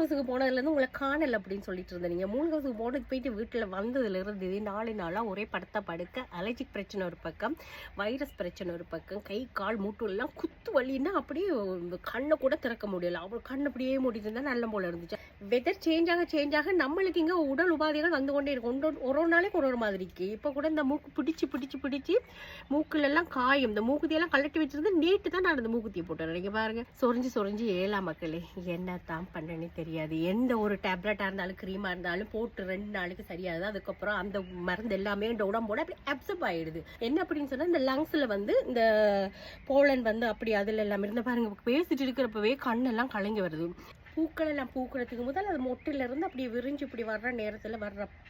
ஹவுஸுக்கு போனதுலேருந்து உங்களை காணல் அப்படின்னு சொல்லிட்டு இருந்தீங்க. 3 ஹவுஸுக்கு போனதுக்கு போயிட்டு வீட்டில் வந்ததுலேருந்து 4 நாளாக ஒரே படுத்த படுக்க அலர்ஜிக் பிரச்சனை ஒரு பக்கம், வைரஸ் பிரச்சனை ஒரு பக்கம், கை கால் மூட்டுலாம் குத்து வலின்னா அப்படியே கண்ணை கூட திறக்க முடியல. அவ்வளோ கண் அப்படியே மூடிட்டு இருந்தால் நல்ல போல இருந்துச்சு. வெதர் சேஞ்ச் ஆக நம்மளுக்கு இங்கே உடல் உபாதைகள் வந்து கொண்டே இருக்கும். ஒரு நாளைக்கு ஒரு மாதிரி இருக்கு. இப்போ கூட இந்த மூக்கு பிடிச்சி மூக்குலெல்லாம் காயும். இந்த மூக்குத்தியெல்லாம் கழட்டி வச்சிருந்து நேற்று தான் நான் அந்த மூக்குத்தியை போட்டேன். நீங்கள் பாருங்க, சொரிஞ்சு ஏழா மக்களே என்ன தான் பண்ணனே தெரியாது. எந்த ஒரு டேப்லெட்டாக இருந்தாலும் க்ரீமாக இருந்தாலும் போட்டு 2 நாளைக்கு சரியாகுது. அதுக்கப்புறம் அந்த மருந்து எல்லாமே இந்த உடம்போட அப்படி அப்சர்ப் ஆகிடுது. என்ன அப்படின்னு சொன்னால் இந்த லங்ஸில் வந்து இந்த போலன் வந்து அப்படி அதில் எல்லாமே இருந்த பாருங்க, பேசிட்டு இருக்கிறப்பவே கண்ணெல்லாம் கலங்கி வருது. பூக்கள் எல்லாம் பூக்கிறதுக்கு முதல் அது மொட்டிலிருந்து அப்படியே விரிஞ்சு இப்படி வர்ற நேரத்தில்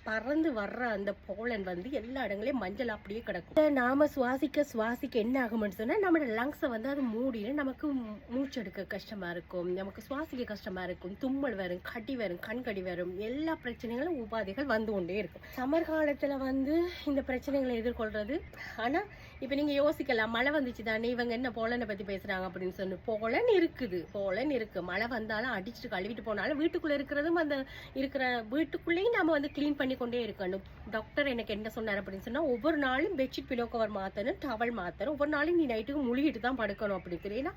பறந்து வர்ற அந்த போலன் வந்து எல்லா இடங்களையும் மஞ்சள் அப்படியே கிடக்கும். நாம சுவாசிக்க என்ன ஆகும்னு சொன்னா நம்மளோட லங்ஸை வந்து அது மூடினு நமக்கு மூச்செடுக்க கஷ்டமா இருக்கும், நமக்கு சுவாசிக்க கஷ்டமா இருக்கும், தும்மல் வரும், கடி வரும், கண்கடி வரும், எல்லா பிரச்சனைகளும் உபாதைகள் வந்து கொண்டே இருக்கும். சம்மர் காலத்துல வந்து இந்த பிரச்சனைகளை எதிர்கொள்றது. ஆனா இப்ப நீங்க யோசிக்கலாம், மழை வந்துச்சு தானே, இவங்க என்ன போலனை பத்தி பேசுறாங்க அப்படின்னு சொல்லி. போலன் இருக்கு, மழை வந்தாலும் அடிச்சுட்டு கழுவிட்டு போனாலும் வீட்டுக்குள்ள இருக்கிறதும் அந்த இருக்கிற வீட்டுக்குள்ளேயும் நம்ம வந்து கிளீன் பண்ணி கொண்டே இருக்கணும். டாக்டர் எனக்கு என்ன சொன்னார் அப்படின்னு சொன்னா, ஒவ்வொரு நாளும் பெட்ஷீட் பிலோ கவர் மாத்தணும், டவல் மாத்தணும், ஒவ்வொரு நாளும் நீ நைட்டுக்கு முழுகிட்டு தான் படுக்கணும் அப்படின்னு. ஏன்னா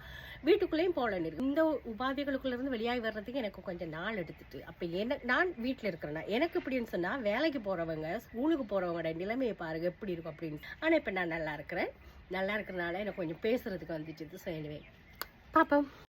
வீட்டுக்குள்ளேயும் போலன் இருக்கு. இந்த உபாதைகளுக்குள்ள இருந்து வெளியாகி வர்றதுக்கு எனக்கு கொஞ்சம் நாள் எடுத்துட்டு. அப்ப நான் வீட்டுல இருக்கிறேன்னா எனக்கு இப்படின்னு சொன்னா, வேலைக்கு போறவங்க ஸ்கூலுக்கு போறவங்களோட நிலைமையை பாருங்க எப்படி இருக்கும் அப்படின்னு. ஆனா இப்ப நான் நல்லா இருக்கிறனால எனக்கு கொஞ்சம் பேசுறதுக்கு வந்துச்சு. ஸோ எனிவே பாப்போம்.